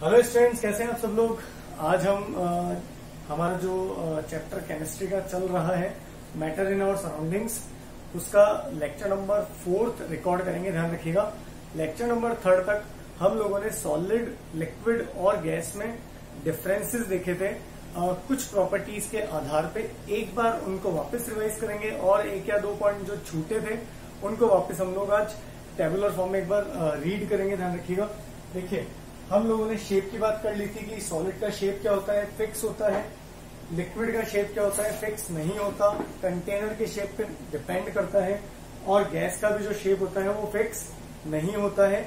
Hello students, कैसे हैं आप सब लोग। आज हम हमारा जो चैप्टर केमिस्ट्री का चल रहा है, मैटर इन आवर सराउंडिंग्स, उसका लेक्चर नंबर 4 रिकॉर्ड करेंगे। ध्यान रखिएगा, लेक्चर नंबर 3 तक हम लोगों ने सॉलिड, लिक्विड और गैस में डिफरेंसेस देखे थे। कुछ प्रॉपर्टीज के आधार पे एक बार उनको वापस रिवाइज करेंगे और एक या दो पॉइंट जो छूटे थे उनको वापस हम लोग आज टेबुलर फॉर्म में एक बार रीड करेंगे। ध्यान रखिएगा। देखिए, हम लोगों ने शेप की बात कर ली थी कि सॉलिड का शेप क्या होता है, फिक्स होता है। लिक्विड का शेप क्या होता है, फिक्स नहीं होता, कंटेनर के शेप पे डिपेंड करता है। और गैस का भी जो शेप होता है वो फिक्स नहीं होता है,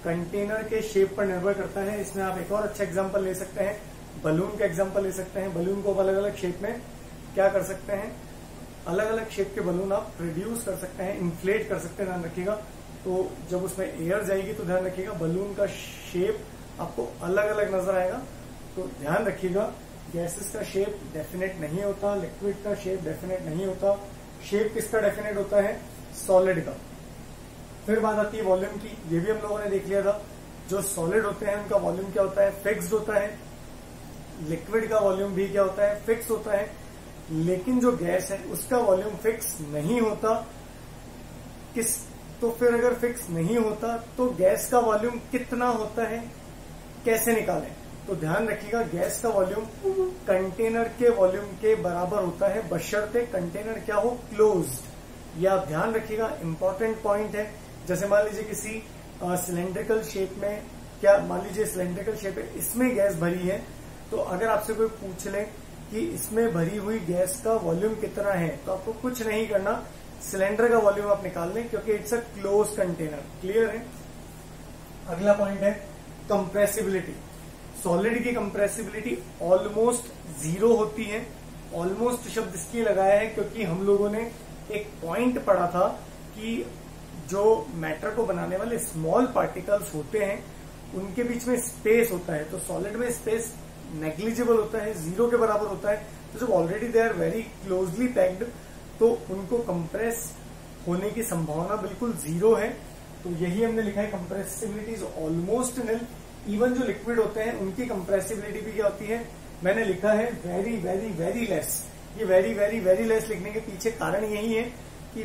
कंटेनर के शेप पर निर्भर करता है। इसमें आप एक और अच्छा एग्जांपल ले सकते हैं, बलून का एग्जांपल ले सकते हैं। बलून को अलग अलग शेप में क्या कर सकते हैं, अलग अलग शेप के बलून आप प्रोड्यूस कर सकते हैं, इन्फ्लेट कर सकते हैं। ध्यान रखिएगा, तो जब उसमें एयर जाएगी तो ध्यान रखिएगा बलून का शेप आपको अलग अलग नजर आएगा। तो ध्यान रखिएगा, गैसेस का शेप डेफिनेट नहीं होता, लिक्विड का शेप डेफिनेट नहीं होता। शेप किसका डेफिनेट होता है, सॉलिड का। फिर बात आती है वॉल्यूम की। ये भी हम लोगों ने देख लिया था, जो सॉलिड होते हैं उनका वॉल्यूम क्या होता है, फिक्स्ड होता है। लिक्विड का वॉल्यूम भी क्या होता है, फिक्स होता है। लेकिन जो गैस है उसका वॉल्यूम फिक्स नहीं होता। तो फिर अगर फिक्स नहीं होता तो गैस का वॉल्यूम कितना होता है, कैसे निकालें। तो ध्यान रखिएगा, गैस का वॉल्यूम कंटेनर के वॉल्यूम के बराबर होता है, बशर्ते कंटेनर क्या हो, क्लोज्ड। ये आप ध्यान रखिएगा, इंपॉर्टेंट पॉइंट है। जैसे मान लीजिए किसी सिलेंड्रिकल शेप में, क्या मान लीजिए सिलेंड्रिकल शेप है, इसमें गैस भरी है, तो अगर आपसे कोई पूछ ले कि इसमें भरी हुई गैस का वॉल्यूम कितना है, तो आपको कुछ नहीं करना, सिलेंडर का वॉल्यूम आप निकाल लें, क्योंकि it's a close container. Clear है। अगला पॉइंट है कंप्रेसिबिलिटी। सॉलिड की कंप्रेसिबिलिटी ऑलमोस्ट जीरो होती है। ऑलमोस्ट शब्द इसलिए लगाया है क्योंकि हम लोगों ने एक पॉइंट पढ़ा था कि जो मैटर को बनाने वाले स्मॉल पार्टिकल्स होते हैं उनके बीच में स्पेस होता है। तो सॉलिड में स्पेस नेग्लिजिबल होता है, जीरो के बराबर होता है। तो जब already they are very closely packed तो उनको कंप्रेस होने की संभावना बिल्कुल जीरो है। तो यही हमने लिखा है, compressibility is almost nil. Even जो लिक्विड होते हैं उनकी कंप्रेसिबिलिटी भी क्या होती है, मैंने लिखा है वेरी वेरी वेरी लेस। ये वेरी वेरी वेरी लेस लिखने के पीछे कारण यही है कि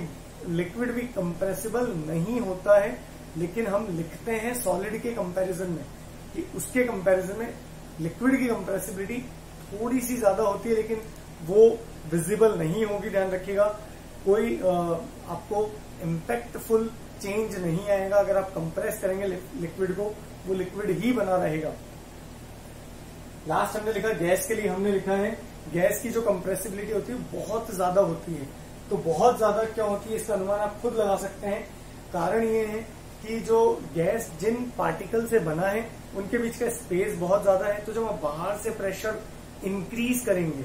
लिक्विड भी कंप्रेसिबल नहीं होता है, लेकिन हम लिखते हैं सॉलिड के कंपैरिजन में कि उसके कंपैरिजन में लिक्विड की कंप्रेसिबिलिटी थोड़ी सी ज्यादा होती है, लेकिन वो विजिबल नहीं होगी। ध्यान रखिएगा, कोई आपको इम्पैक्टफुल चेंज नहीं आएगा। अगर आप कंप्रेस करेंगे लिक्विड को, वो लिक्विड ही बना रहेगा। लास्ट हमने लिखा गैस के लिए, हमने लिखा है गैस की जो कंप्रेसिबिलिटी होती है बहुत ज्यादा होती है। तो बहुत ज्यादा क्या होती है, इसका अनुमान आप खुद लगा सकते हैं। कारण ये है कि जो गैस जिन पार्टिकल से बना है उनके बीच का स्पेस बहुत ज्यादा है। तो जब आप बाहर से प्रेशर इंक्रीज करेंगे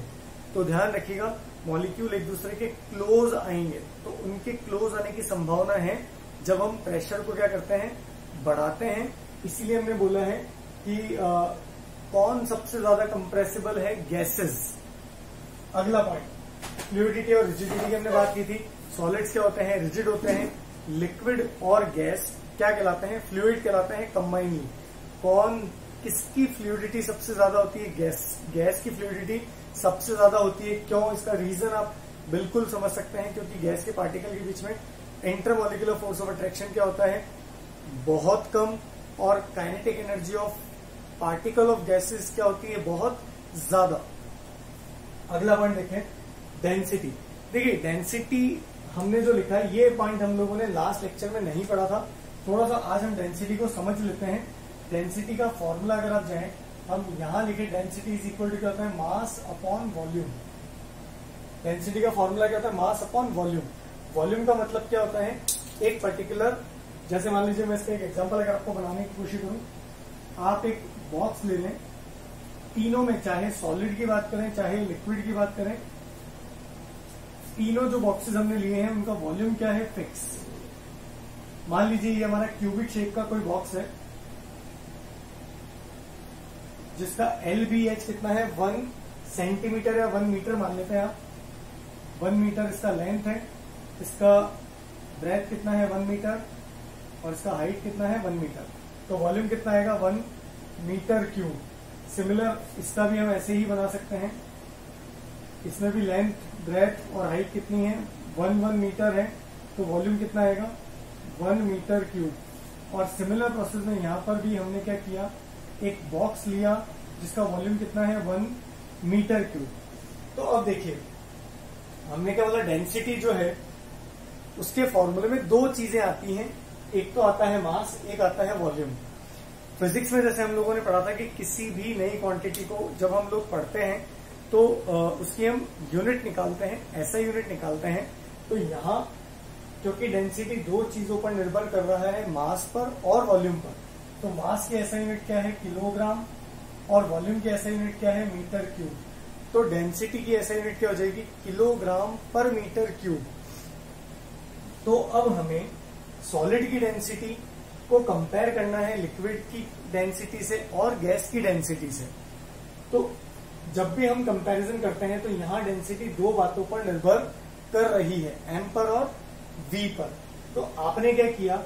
तो ध्यान रखिएगा मॉलिक्यूल एक दूसरे के क्लोज आएंगे। तो उनके क्लोज आने की संभावना है जब हम प्रेशर को क्या करते हैं, बढ़ाते हैं। इसीलिए हमने बोला है कि कौन सबसे ज्यादा कंप्रेसिबल है, गैसेस। अगला पॉइंट, फ्लूइडिटी और रिजिडिटी की हमने बात की थी। सॉलिड्स क्या होते हैं, रिजिड होते हैं। लिक्विड और गैस क्या कहलाते हैं, फ्लूइड कहलाते हैं कंबाइनली। कौन, किसकी फ्लूइडिटी सबसे ज्यादा होती है, गैस की फ्लूइडिटी सबसे ज्यादा होती है। क्यों, इसका रीजन आप बिल्कुल समझ सकते हैं, क्योंकि गैस के पार्टिकल के बीच में इंटरमॉलिक्यूलर फोर्स ऑफ अट्रैक्शन क्या होता है, बहुत कम। और kinetic energy of particle of gases क्या होती है, बहुत ज्यादा। अगला पॉइंट देखें, डेंसिटी। देखिए, डेंसिटी हमने जो लिखा है, ये पॉइंट हम लोगों ने लास्ट लेक्चर में नहीं पढ़ा था। थोड़ा सा आज हम डेंसिटी को समझ लेते हैं। डेंसिटी का फॉर्मूला अगर आप जाएं, हम यहां लिखे डेंसिटी इज इक्वल टू क्या होता है, मास अपॉन वॉल्यूम। डेंसिटी का फॉर्मूला क्या होता है, मास अपॉन वॉल्यूम। वॉल्यूम का मतलब क्या होता है, एक पर्टिकुलर, जैसे मान लीजिए मैं इसका एक एग्जांपल अगर आपको बनाने की कोशिश करूं, आप एक बॉक्स ले लें, तीनों में चाहे सॉलिड की बात करें चाहे लिक्विड की बात करें, तीनों जो बॉक्सेस हमने लिए हैं उनका वॉल्यूम क्या है, फिक्स। मान लीजिए ये हमारा क्यूबिक शेप का कोई बॉक्स है जिसका LBH कितना है, 1 सेंटीमीटर या 1 मीटर मान लेते हैं आप। 1 मीटर इसका लेंथ है, इसका ब्रेथ कितना है, 1 मीटर, और इसका हाइट कितना है, 1 मीटर। तो वॉल्यूम कितना आएगा, 1 मीटर क्यूब। सिमिलर इसका भी हम ऐसे ही बना सकते हैं। इसमें भी लेंथ, ब्रेथ और हाइट कितनी है, 1 मीटर है, तो वॉल्यूम कितना आएगा 1 मीटर क्यूब। और सिमिलर प्रोसेस में यहां पर भी हमने क्या किया, एक बॉक्स लिया जिसका वॉल्यूम कितना है 1 मीटर क्यूब। तो अब देखिए हमने क्या बोला, डेंसिटी जो है उसके फॉर्मूले में दो चीजें आती हैं, एक तो आता है मास, एक आता है वॉल्यूम। फिजिक्स में जैसे हम लोगों ने पढ़ा था कि किसी भी नई क्वांटिटी को जब हम लोग पढ़ते हैं तो उसकी हम यूनिट निकालते हैं, ऐसा यूनिट निकालते हैं। तो यहाँ क्योंकि डेंसिटी दो चीजों पर निर्भर कर रहा है, मास पर और वॉल्यूम पर, तो मास की ऐसा यूनिट क्या है किलोग्राम और वॉल्यूम की ऐसा यूनिट क्या है मीटर क्यूब। तो डेंसिटी की ऐसा यूनिट क्या हो जाएगी किलोग्राम पर मीटर क्यूब। तो अब हमें सॉलिड की डेंसिटी को कंपेयर करना है लिक्विड की डेंसिटी से और गैस की डेंसिटी से। तो जब भी हम कंपैरिजन करते हैं तो यहां डेंसिटी दो बातों पर निर्भर कर रही है, एम पर और वी पर। तो आपने क्या किया,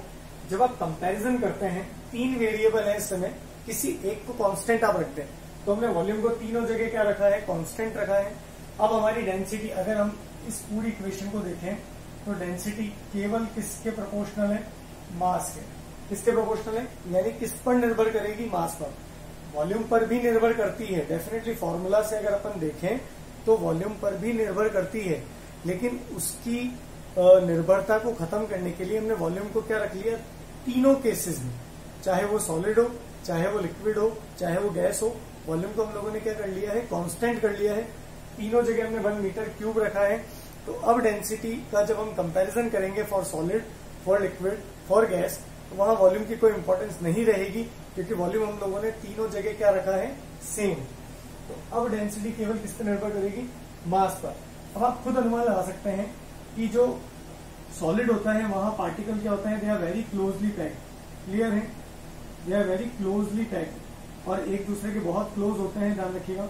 जब आप कंपैरिजन करते हैं, तीन वेरिएबल है इस समय, किसी एक को कांस्टेंट आप रखते हैं, तो हमने वॉल्यूम को तीनों जगह क्या रखा है कांस्टेंट रखा है। अब हमारी डेंसिटी, अगर हम इस पूरी इक्वेशन को देखें तो डेंसिटी केवल किसके प्रोपोर्शनल है, मास के। किसके प्रोपोर्शनल है, यानी किस पर निर्भर करेगी, मास पर। वॉल्यूम पर भी निर्भर करती है, डेफिनेटली फॉर्मूला से अगर अपन देखें तो वॉल्यूम पर भी निर्भर करती है, लेकिन उसकी निर्भरता को खत्म करने के लिए हमने वॉल्यूम को क्या रख लिया, तीनों केसेस में, चाहे वो सॉलिड हो, चाहे वो लिक्विड हो, चाहे वो गैस हो, वॉल्यूम को हम लोगों ने क्या कर लिया है कांस्टेंट कर लिया है। तीनों जगह हमने 1 मीटर क्यूब रखा है। तो अब डेंसिटी का जब हम कंपैरिजन करेंगे for solid, for liquid, for gas, तो वहां वॉल्यूम की कोई इंपॉर्टेंस नहीं रहेगी, क्योंकि वॉल्यूम हम लोगों ने तीनों जगह क्या रखा है सेम। तो अब डेंसिटी केवल किस पर निर्भर करेगी, मास पर। अब आप खुद अनुमान लगा सकते हैं कि जो सॉलिड होता है वहां पार्टिकल क्या होता है, they are very closely packed. Clear है, they are very closely packed और एक दूसरे के बहुत क्लोज होते हैं, ध्यान रखिएगा।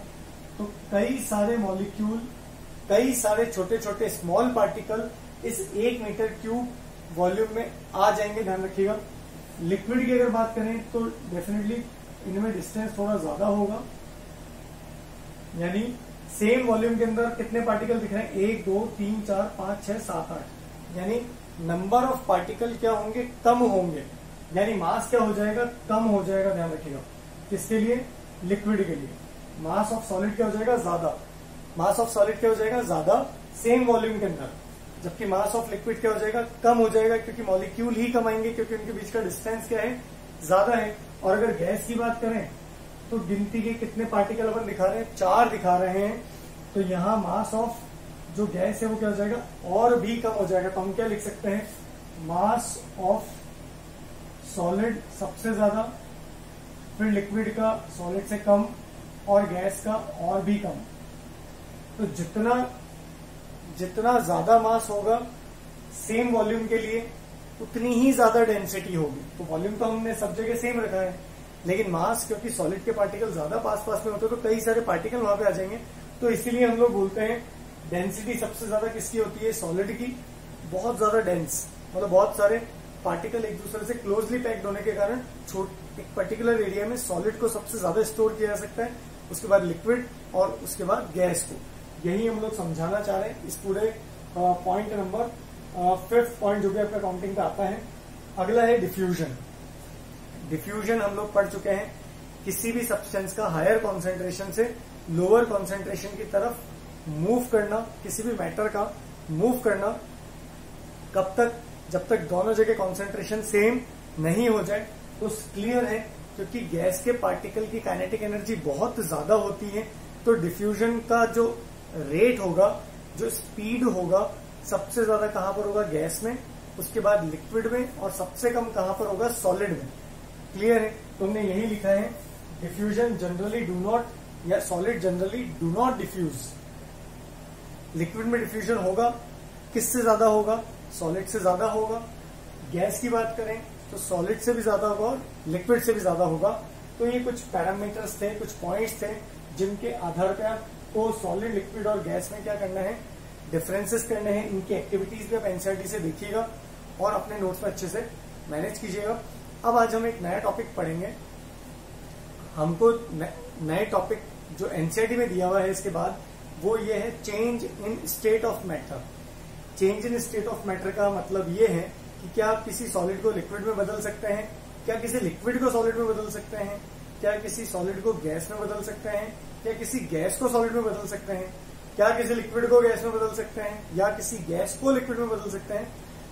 तो कई सारे मॉलिक्यूल, कई सारे छोटे छोटे स्मॉल पार्टिकल इस 1 मीटर क्यूब वॉल्यूम में आ जाएंगे, ध्यान रखिएगा। लिक्विड की अगर बात करें तो डेफिनेटली इनमें डिस्टेंस थोड़ा ज्यादा होगा, यानी सेम वॉल्यूम के अंदर कितने पार्टिकल दिख रहे हैं, 1 2 3 4 5 6 7 8, यानी नंबर ऑफ पार्टिकल क्या होंगे, कम होंगे, यानी मास क्या हो जाएगा, कम हो जाएगा। ध्यान रखिएगा, किसके लिए, लिक्विड के लिए। मास ऑफ सॉलिड क्या हो जाएगा, ज्यादा। मास ऑफ सॉलिड क्या हो जाएगा, ज्यादा सेम वॉल्यूम के अंदर, जबकि मास ऑफ लिक्विड क्या हो जाएगा, कम हो जाएगा, क्योंकि मॉलिक्यूल ही कम आएंगे, क्योंकि उनके बीच का डिस्टेंस क्या है, ज्यादा है। और अगर गैस की बात करें तो गिनती के कितने पार्टिकल अपन दिखा रहे हैं, 4 दिखा रहे हैं। तो यहां मास ऑफ जो गैस है वो क्या हो जाएगा, और भी कम हो जाएगा। तो हम क्या लिख सकते हैं, मास ऑफ सॉलिड सबसे ज्यादा, फिर लिक्विड का सॉलिड से कम, और गैस का और भी कम। तो जितना ज्यादा मास होगा सेम वॉल्यूम के लिए, उतनी ही ज्यादा डेंसिटी होगी। तो वॉल्यूम तो हमने सब जगह सेम रखा है, लेकिन मास, क्योंकि सॉलिड के पार्टिकल ज्यादा पास पास में होते हैं तो कई सारे पार्टिकल वहां पे आ जाएंगे। तो इसीलिए हम लोग बोलते हैं डेंसिटी सबसे ज्यादा किसकी होती है, सॉलिड की। बहुत ज्यादा डेंस, मतलब बहुत सारे पार्टिकल एक दूसरे से क्लोजली पैक्ड होने के कारण एक पर्टिकुलर एरिया में सॉलिड को सबसे ज्यादा स्टोर किया जा सकता है, उसके बाद लिक्विड और उसके बाद गैस को। यही हम लोग समझाना चाह रहे हैं इस पूरे पॉइंट नंबर 5th पॉइंट जो भी आपका काउंटिंग का आता है। अगला है डिफ्यूजन। डिफ्यूजन हम लोग पढ़ चुके हैं, किसी भी सब्सटेंस का हायर कॉन्सेंट्रेशन से लोअर कॉन्सेंट्रेशन की तरफ मूव करना, किसी भी मैटर का मूव करना। कब तक, जब तक दोनों जगह कॉन्सेंट्रेशन सेम नहीं हो जाए। तो क्लियर है, क्योंकि गैस के पार्टिकल की काइनेटिक एनर्जी बहुत ज्यादा होती है, तो डिफ्यूजन का जो रेट होगा, जो स्पीड होगा, सबसे ज्यादा कहां पर होगा, गैस में, उसके बाद लिक्विड में, और सबसे कम कहां पर होगा, सॉलिड में। क्लियर है, तो हमने यही लिखा है, डिफ्यूजन जनरली डू नॉट, या solid generally do not diffuse. Liquid में डिफ्यूजन होगा, किससे ज्यादा होगा, सॉलिड से ज्यादा होगा। गैस की बात करें तो सॉलिड से भी ज्यादा होगा और लिक्विड से भी ज्यादा होगा। तो ये कुछ पैरामीटर्स थे, कुछ पॉइंट्स थे, जिनके आधार पर आपको सॉलिड, लिक्विड और गैस में क्या करना है, डिफरेंसेस करने हैं। इनकी एक्टिविटीज भी आप एनसीईआरटी से देखिएगा और अपने नोट्स में अच्छे से मैनेज कीजिएगा। अब आज हम एक नया टॉपिक पढ़ेंगे, हमको नए टॉपिक जो एनसीईआरटी में दिया हुआ है इसके बाद वो ये है change in state of matter. Change in state of matter का मतलब ये है कि क्या आप किसी सॉलिड को लिक्विड में बदल सकते हैं, क्या किसी लिक्विड को सॉलिड में बदल सकते हैं, क्या किसी सॉलिड को गैस में बदल सकते हैं, क्या किसी गैस को सॉलिड में बदल सकते हैं, क्या किसी लिक्विड को गैस में बदल सकते हैं, या किसी गैस को लिक्विड में बदल सकते हैं।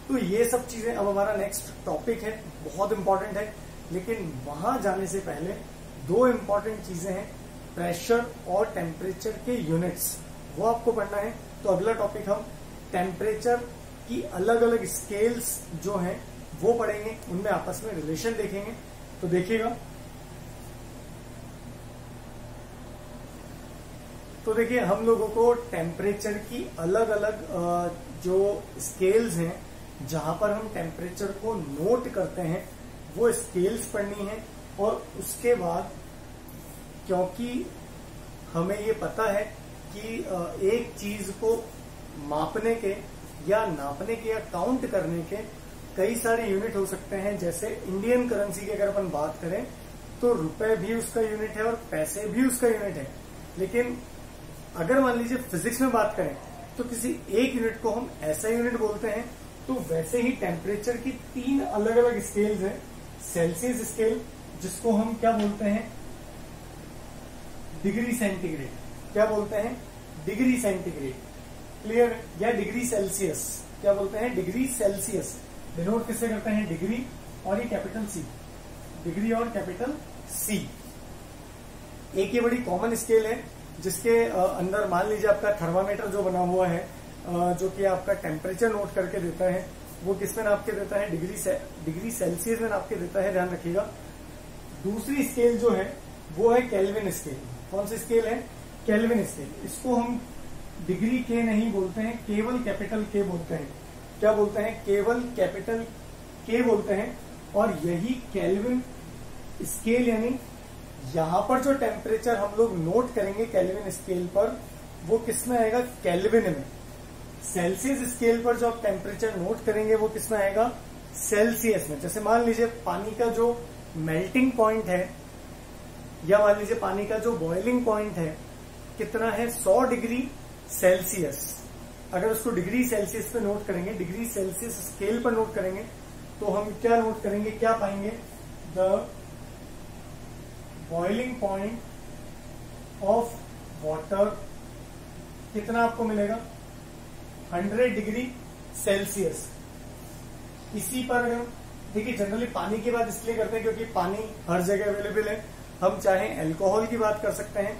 तो ये सब चीजें अब हमारा नेक्स्ट टॉपिक है, बहुत इंपॉर्टेंट है। लेकिन वहां जाने से पहले दो इंपॉर्टेंट चीजें हैं, प्रेशर और टेम्परेचर के यूनिट्स, वो आपको पढ़ना है। तो अगला टॉपिक हम टेम्परेचर की अलग अलग स्केल्स जो हैं वो पढ़ेंगे, उनमें आपस में रिलेशन देखेंगे। तो देखिएगा, तो देखिए हम लोगों को टेम्परेचर की अलग अलग जो स्केल्स हैं जहां पर हम टेम्परेचर को नोट करते हैं वो स्केल्स पढ़नी है। और उसके बाद क्योंकि हमें ये पता है कि एक चीज को मापने के या नापने के या काउंट करने के कई सारे यूनिट हो सकते हैं। जैसे इंडियन करेंसी की अगर अपन बात करें तो रुपए भी उसका यूनिट है और पैसे भी उसका यूनिट है। लेकिन अगर मान लीजिए फिजिक्स में बात करें तो किसी एक यूनिट को हम ऐसा यूनिट बोलते हैं। तो वैसे ही टेम्परेचर की 3 अलग अलग स्केल्स हैं। सेल्सियस स्केल, जिसको हम क्या बोलते हैं, डिग्री सेंटीग्रेड, क्या बोलते हैं, डिग्री सेंटीग्रेड, क्लियर, या डिग्री सेल्सियस, क्या बोलते हैं, डिग्री सेल्सियस। डिनोट किससे करते हैं, डिग्री और ये कैपिटल सी, डिग्री और कैपिटल सी। एक ये बड़ी कॉमन स्केल है जिसके अंदर मान लीजिए आपका थर्मामीटर जो बना हुआ है, जो कि आपका टेम्परेचर नोट करके देता है, वो किस में नाप के देता है, डिग्री सेल्सियस में नाप के देता है, ध्यान रखिएगा। दूसरी स्केल जो है वो है केल्विन स्केल। कौन सी स्केल है, केल्विन स्केल। इसको हम डिग्री के नहीं बोलते हैं, केवल कैपिटल के बोलते हैं। क्या बोलते हैं, केवल कैपिटल के बोलते हैं। और यही केल्विन स्केल, यानी यहां पर जो टेम्परेचर हम लोग नोट करेंगे केल्विन स्केल पर, वो किस में आएगा, केल्विन में। सेल्सियस स्केल पर जो आप टेम्परेचर नोट करेंगे वो किस में आएगा, सेल्सियस में। जैसे मान लीजिए पानी का जो मेल्टिंग पॉइंट है, या मान लीजिए पानी का जो बॉइलिंग पॉइंट है कितना है, 100 डिग्री सेल्सियस। अगर उसको डिग्री सेल्सियस पे नोट करेंगे, डिग्री सेल्सियस स्केल पर नोट करेंगे, तो हम क्या नोट करेंगे, क्या पाएंगे, the boiling point of water कितना आपको मिलेगा, 100 डिग्री सेल्सियस। इसी पर अगर देखिए, जनरली पानी की बात इसलिए करते हैं क्योंकि पानी हर जगह अवेलेबल है। हम चाहे अल्कोहल की बात कर सकते हैं,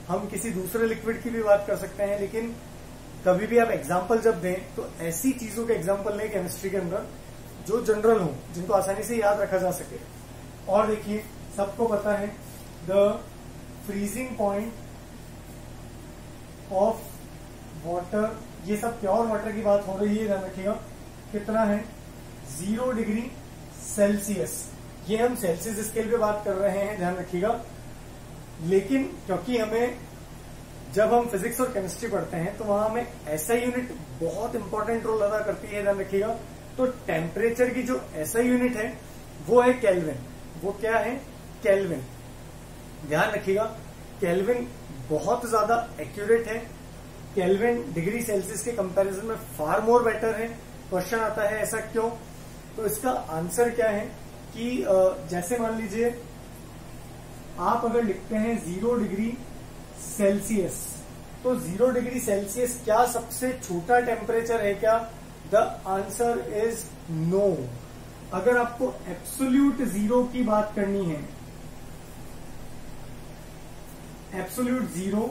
हम किसी दूसरे लिक्विड की भी बात कर सकते हैं, लेकिन कभी भी आप एग्जाम्पल जब दें तो ऐसी चीजों के एग्जाम्पल लें केमिस्ट्री के अंदर जो जनरल हो, जिनको आसानी से याद रखा जा सके। और देखिए, सबको पता है the freezing point of water, ये सब प्योर वाटर की बात हो रही है, ध्यान रखिएगा, कितना है, 0 डिग्री सेल्सियस। ये हम सेल्सियस स्केल पे बात कर रहे हैं, ध्यान रखिएगा। लेकिन क्योंकि हमें, जब हम फिजिक्स और केमिस्ट्री पढ़ते हैं तो वहां हमें ऐसा यूनिट बहुत इंपॉर्टेंट रोल अदा करती है, ध्यान रखिएगा। तो टेम्परेचर की जो ऐसा यूनिट है वो है केल्विन। वो क्या है, केल्विन, ध्यान रखिएगा। केल्विन बहुत ज्यादा एक्यूरेट है। केल्विन डिग्री सेल्सियस के कंपैरिजन में फार मोर बेटर है। क्वेश्चन आता है ऐसा क्यों, तो इसका आंसर क्या है कि जैसे मान लीजिए आप अगर लिखते हैं 0 डिग्री सेल्सियस, तो 0 डिग्री सेल्सियस क्या सबसे छोटा टेम्परेचर है क्या, द आंसर इज नो। अगर आपको एब्सोल्यूट 0 की बात करनी है, एब्सोल्यूट 0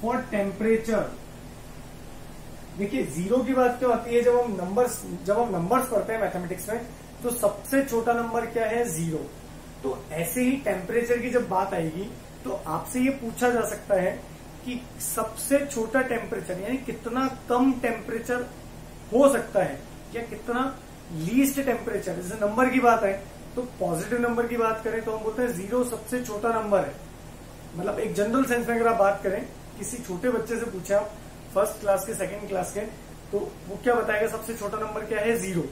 फॉर टेम्परेचर, देखिए 0 की बात क्यों आती है, जब हम नंबर्स पढ़ते हैं मैथमेटिक्स में तो सबसे छोटा नंबर क्या है, 0। तो ऐसे ही टेम्परेचर की जब बात आएगी तो आपसे ये पूछा जा सकता है कि सबसे छोटा टेम्परेचर यानी कितना कम टेम्परेचर हो सकता है या कितना लीस्ट टेम्परेचर। जैसे नंबर की बात है तो पॉजिटिव नंबर की बात करें तो हम बोलते हैं 0 सबसे छोटा नंबर है। मतलब एक जनरल सेंस में अगर आप बात करें, किसी छोटे बच्चे से पूछे आप फर्स्ट क्लास के, सेकंड क्लास के, तो वो क्या बताएगा सबसे छोटा नंबर क्या है, 0।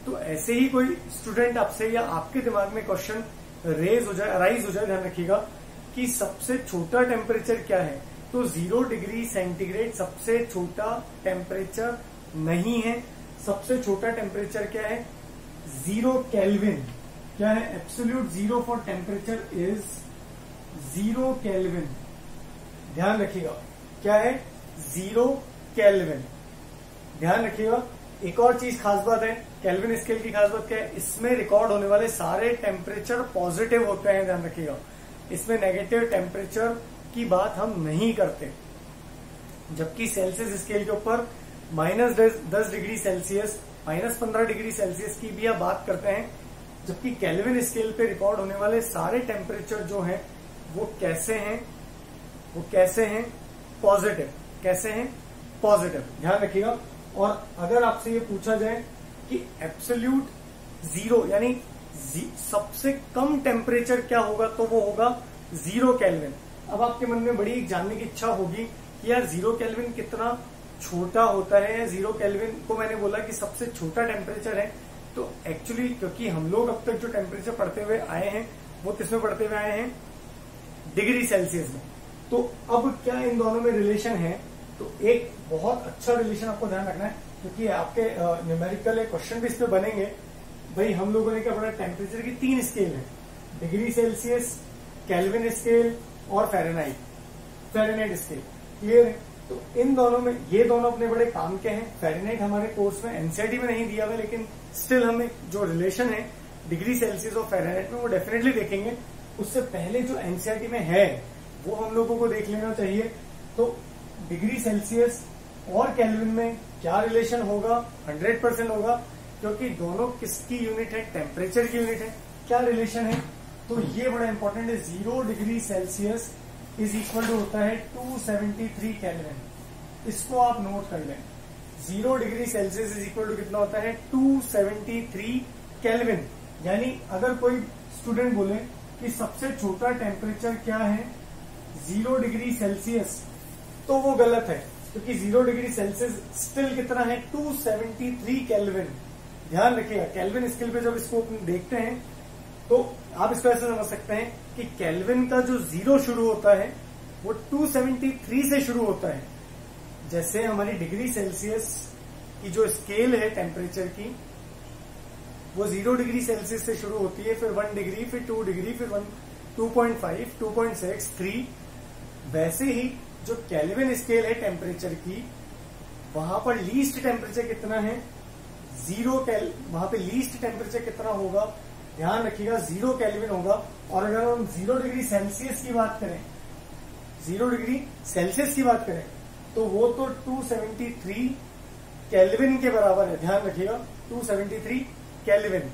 तो ऐसे ही कोई स्टूडेंट आपसे या आपके दिमाग में क्वेश्चन राइज हो जाए, ध्यान रखिएगा कि सबसे छोटा टेम्परेचर क्या है। तो 0 डिग्री सेंटीग्रेड सबसे छोटा टेम्परेचर नहीं है। सबसे छोटा टेम्परेचर क्या है? 0 केल्विन। क्या है? Absolute zero for temperature is 0 kelvin. ध्यान रखिएगा क्या है? 0 केल्विन। ध्यान रखिएगा। एक और चीज खास बात है केल्विन स्केल की, खास बात क्या है? इसमें रिकॉर्ड होने वाले सारे टेम्परेचर पॉजिटिव होते हैं, ध्यान रखिएगा। इसमें नेगेटिव टेम्परेचर की बात हम नहीं करते। जबकि सेल्सियस स्केल के ऊपर -10 डिग्री सेल्सियस, -15 डिग्री सेल्सियस की भी आप बात करते हैं। जबकि केल्विन स्केल पे रिकॉर्ड होने वाले सारे टेम्परेचर जो हैं वो कैसे हैं? पॉजिटिव। कैसे हैं? पॉजिटिव। ध्यान रखिएगा। और अगर आपसे ये पूछा जाए कि एब्सोल्यूट जीरो यानी सबसे कम टेम्परेचर क्या होगा, तो वो होगा 0 केल्विन। अब आपके मन में बड़ी जानने की इच्छा होगी कि यार 0 केल्विन कितना छोटा होता है, या 0 केल्विन को मैंने बोला कि सबसे छोटा टेम्परेचर है। तो एक्चुअली क्योंकि हम लोग अब तक जो टेम्परेचर पढ़ते हुए आए हैं वो किसमें पढ़ते हुए आए हैं? डिग्री सेल्सियस में। तो अब क्या इन दोनों में रिलेशन है? तो एक बहुत अच्छा रिलेशन आपको ध्यान रखना है, क्योंकि आपके न्यूमेरिकल क्वेश्चन भी इस पे बनेंगे। भाई हम लोगों ने क्या पढ़ा? टेम्परेचर की 3 स्केल है, डिग्री सेल्सियस, केल्विन स्केल और फ़ारेनहाइट स्केल। क्लियर है? तो इन दोनों में ये दोनों अपने बड़े काम के हैं। फ़ारेनहाइट हमारे कोर्स में एनसीईआरटी में नहीं दिया हुआ, लेकिन स्टिल हमें जो रिलेशन है डिग्री सेल्सियस और फ़ारेनहाइट में वो डेफिनेटली देखेंगे। उससे पहले जो एनसीईआरटी में है वो हम लोगों को देख लेना चाहिए। तो डिग्री सेल्सियस और केल्विन में क्या रिलेशन होगा? 100% होगा, क्योंकि दोनों किसकी यूनिट है? टेम्परेचर की यूनिट है। क्या रिलेशन है? तो ये बड़ा इंपॉर्टेंट है। 0 degree Celsius is equal to होता है 273 केल्विन। इसको आप नोट कर लें। 0 degree Celsius is equal to कितना होता है? 273 केल्विन। यानी अगर कोई स्टूडेंट बोले कि सबसे छोटा टेम्परेचर क्या है? 0 डिग्री सेल्सियस, तो वो गलत है, क्योंकि 0 डिग्री सेल्सियस स्टिल कितना है? 273 केल्विन। ध्यान रखिएगा, केल्विन स्केल पे जब इसको देखते हैं तो आप इसको ऐसे समझ सकते हैं कि केल्विन का जो 0 शुरू होता है वो 273 से शुरू होता है। जैसे हमारी डिग्री सेल्सियस की जो स्केल है टेम्परेचर की, वो 0 डिग्री सेल्सियस से शुरू होती है, फिर 1 डिग्री, फिर 2 डिग्री, फिर 2.5, 2.6, 3। वैसे ही जो केल्विन स्केल है टेम्परेचर की, वहां पर लीस्ट टेम्परेचर कितना है? 0 वहां पे लीस्ट टेम्परेचर कितना होगा? ध्यान रखिएगा 0 केल्विन होगा। और अगर हम 0 डिग्री सेल्सियस की बात करें, 0 डिग्री सेल्सियस की बात करें, तो वो तो 273 केल्विन के बराबर है। ध्यान रखिएगा 273 केल्विन।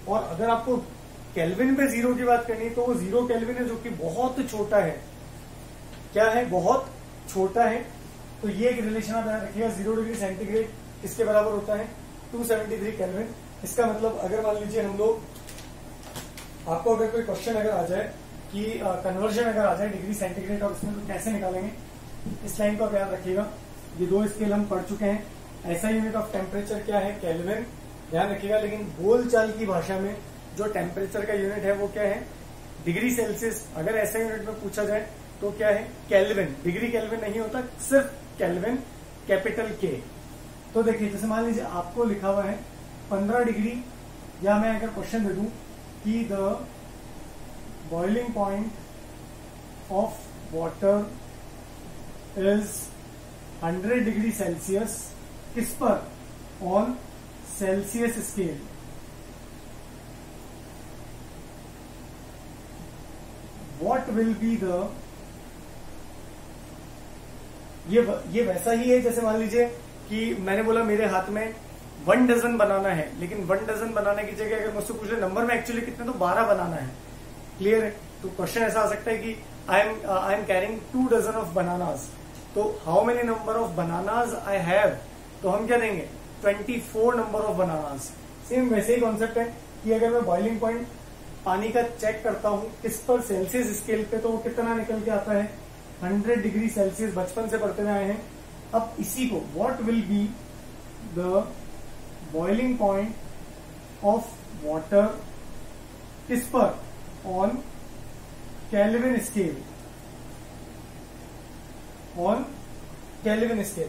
और अगर आपको केल्विन पे 0 की बात करनी तो वो 0 केल्विन है, जो कि बहुत छोटा है। क्या है? बहुत छोटा है। तो ये एक रिलेशन आप ध्यान रखिएगा। 0 डिग्री सेंटीग्रेड किसके बराबर होता है? 273 केल्विन। इसका मतलब अगर मान लीजिए हम लोग, आपको अगर कोई क्वेश्चन अगर आ जाए कि कन्वर्जन अगर आ जाए डिग्री सेंटीग्रेड और उसमें तो कैसे निकालेंगे, इस लाइन को आप याद रखिएगा। ये 2 स्केल हम पढ़ चुके हैं। ऐसा यूनिट ऑफ टेम्परेचर क्या है? केल्विन। ध्यान रखिएगा। लेकिन बोलचाल की भाषा में जो टेम्परेचर का यूनिट है वो क्या है? Degree Celsius. अगर ऐसा यूनिट में पूछा जाए तो क्या है? केल्विन। डिग्री केल्विन नहीं होता, सिर्फ केल्विन, कैपिटल के। तो देखिए, जैसे मान लीजिए आपको लिखा हुआ है 15 डिग्री, या मैं अगर क्वेश्चन दे दूं कि the boiling point of water is 100 degree Celsius, किस पर? On Celsius scale. What will be the, ये वैसा ही है जैसे मान लीजिए कि मैंने बोला मेरे हाथ में 1 डजन बनाना है, लेकिन 1 डजन बनाने की जगह अगर मुझसे पूछ ले नंबर में एक्चुअली कितने, तो 12 बनाना है। क्लियर है? तो क्वेश्चन ऐसा आ सकता है कि I am carrying 2 dozen of bananas, तो how many number of bananas I have, तो हम क्या देंगे? 24 नंबर ऑफ बनानाज। सेम वैसे ही कॉन्सेप्ट है कि अगर मैं बॉइलिंग पॉइंट पानी का चेक करता हूं किस पर? सेल्सियस स्केल पे, तो वो कितना निकल के आता है? 100 डिग्री सेल्सियस। बचपन से पढ़ते हुए आए हैं। अब इसी को what will be the boiling point of water, किस पर? On kelvin scale, on kelvin scale.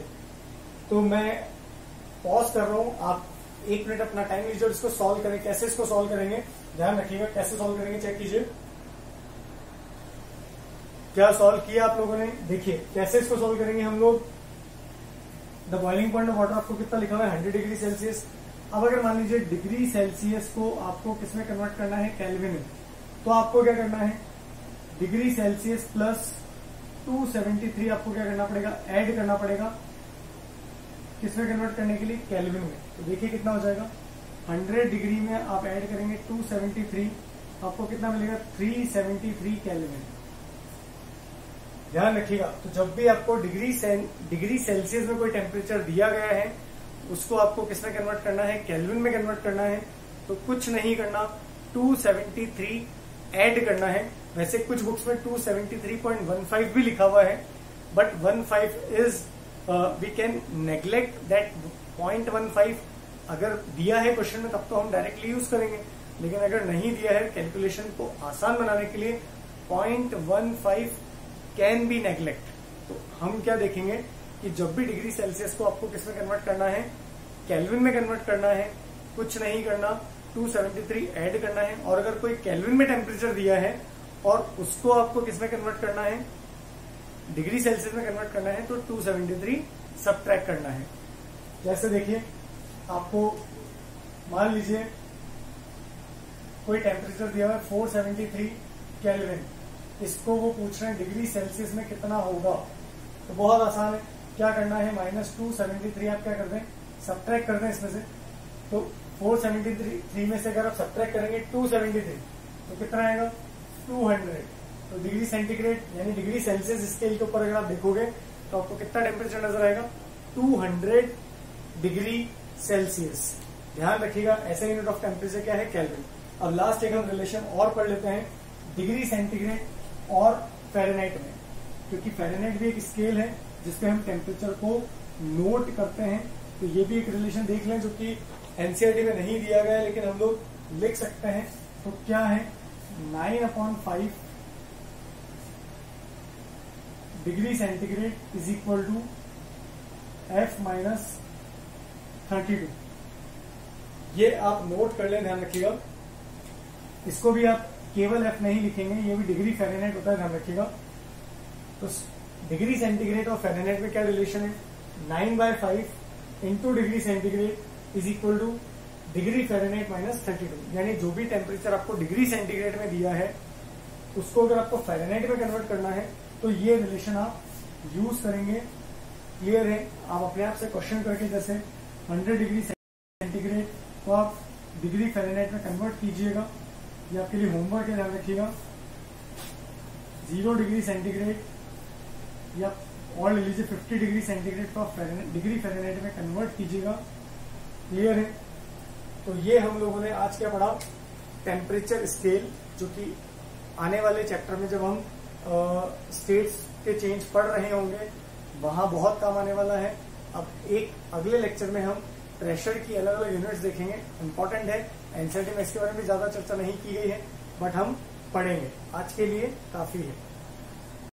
तो मैं पॉज कर रहा हूं, आप 1 मिनट अपना टाइम लीजिए और इसको सॉल्व करें। कैसे इसको सॉल्व करेंगे ध्यान रखिएगा, कैसे सॉल्व करेंगे चेक कीजिए। क्या सॉल्व किया आप लोगों ने, देखिए कैसे इसको सॉल्व करेंगे हम लोग। The boiling point of water आपको कितना लिखा हुआ है 100 डिग्री सेल्सियस। अब अगर मान लीजिए डिग्री सेल्सियस को आपको किसमें कन्वर्ट करना है, केल्विन में, तो आपको क्या करना है, डिग्री सेल्सियस प्लस 273 आपको क्या करना पड़ेगा, ऐड करना पड़ेगा। किसमें कन्वर्ट करने के लिए, केल्विन में। तो देखिए कितना हो जाएगा, 100 डिग्री में आप ऐड करेंगे 273, आपको कितना मिलेगा 373 केल्विन। ध्यान रखिएगा, तो जब भी आपको डिग्री सेल्सियस में कोई टेम्परेचर दिया गया है उसको आपको किसमें कन्वर्ट करना है, केल्विन में कन्वर्ट करना है। तो कुछ नहीं करना, 273 ऐड करना है। वैसे कुछ बुक्स में 273.15 भी लिखा हुआ है, but 15 is we can neglect that 0.15। अगर दिया है क्वेश्चन में तब तो हम डायरेक्टली यूज करेंगे, लेकिन अगर नहीं दिया है कैलकुलेशन को आसान बनाने के लिए 0.15 कैन बी नेग्लेक्ट। तो हम क्या देखेंगे कि जब भी डिग्री सेल्सियस को आपको किसमें कन्वर्ट करना है, केल्विन में कन्वर्ट करना है, कुछ नहीं करना, 273 ऐड करना है। और अगर कोई केल्विन में टेम्परेचर दिया है और उसको आपको किसमें कन्वर्ट करना है, डिग्री सेल्सियस में कन्वर्ट करना है, तो 273 सबट्रैक्ट करना है। जैसे देखिए, आपको मान लीजिए कोई टेम्परेचर दिया हुआ है 473 केल्विन, इसको वो पूछ रहे हैं डिग्री सेल्सियस में कितना होगा। तो बहुत आसान है, क्या करना है, -273 आप क्या कर दें, सबट्रैक्ट कर दें इसमें से। तो 473 में से अगर आप सबट्रैक्ट करेंगे 273 तो कितना आएगा, 200। तो डिग्री सेंटीग्रेड यानी डिग्री सेल्सियस स्केल के ऊपर अगर आप देखोगे तो आपको कितना टेम्परेचर नजर आएगा, 200 डिग्री सेल्सियस। ध्यान रखिएगा, ऐसे यूनिट ऑफ टेम्परेचर क्या है, केल्विन। अब लास्ट एक हम रिलेशन और पढ़ लेते हैं डिग्री सेंटीग्रेड और फ़ारेनहाइट में, क्योंकि फ़ारेनहाइट भी एक स्केल है जिसपे हम टेम्परेचर को नोट करते हैं। तो ये भी एक रिलेशन देख लें जो कि एनसीईआरटी में नहीं दिया गया है, लेकिन हम लोग लिख सकते हैं। तो क्या है, 9/5 degree centigrade is equal to F-32। ये आप नोट कर लें, ध्यान रखिएगा। इसको भी आप केवल F नहीं लिखेंगे, ये भी डिग्री फ़ारेनहाइट होता है, ध्यान रखिएगा। तो डिग्री सेंटीग्रेड और फ़ारेनहाइट में क्या रिलेशन है, 9/5 into degree centigrade is equal two degree Fahrenheit -32। यानी जो भी टेम्परेचर आपको डिग्री सेंटीग्रेड में दिया है उसको अगर आपको फ़ारेनहाइट में कन्वर्ट करना है तो ये रिलेशन आप यूज करेंगे। क्लियर है, आप अपने आप से क्वेश्चन करके जैसे 100 डिग्री सेंटीग्रेड को आप डिग्री फ़ारेनहाइट में कन्वर्ट कीजिएगा। ये आपके लिए होमवर्क है, ध्यान रखिएगा। 0 डिग्री सेंटीग्रेड या और ले लीजिए 50 डिग्री सेंटीग्रेड को आप डिग्री फ़ारेनहाइट में कन्वर्ट कीजिएगा। क्लियर है, तो ये हम लोगों ने आज क्या पढ़ा, टेम्परेचर स्केल, जो कि आने वाले चैप्टर में जब हम स्टेट्स के चेंज पढ़ रहे होंगे वहां बहुत काम आने वाला है। अब एक अगले लेक्चर में हम प्रेशर की अलग अलग यूनिट्स देखेंगे। इंपॉर्टेंट है, एनसीईआरटी में इसके बारे में ज्यादा चर्चा नहीं की गई है, बट हम पढ़ेंगे। आज के लिए काफी है।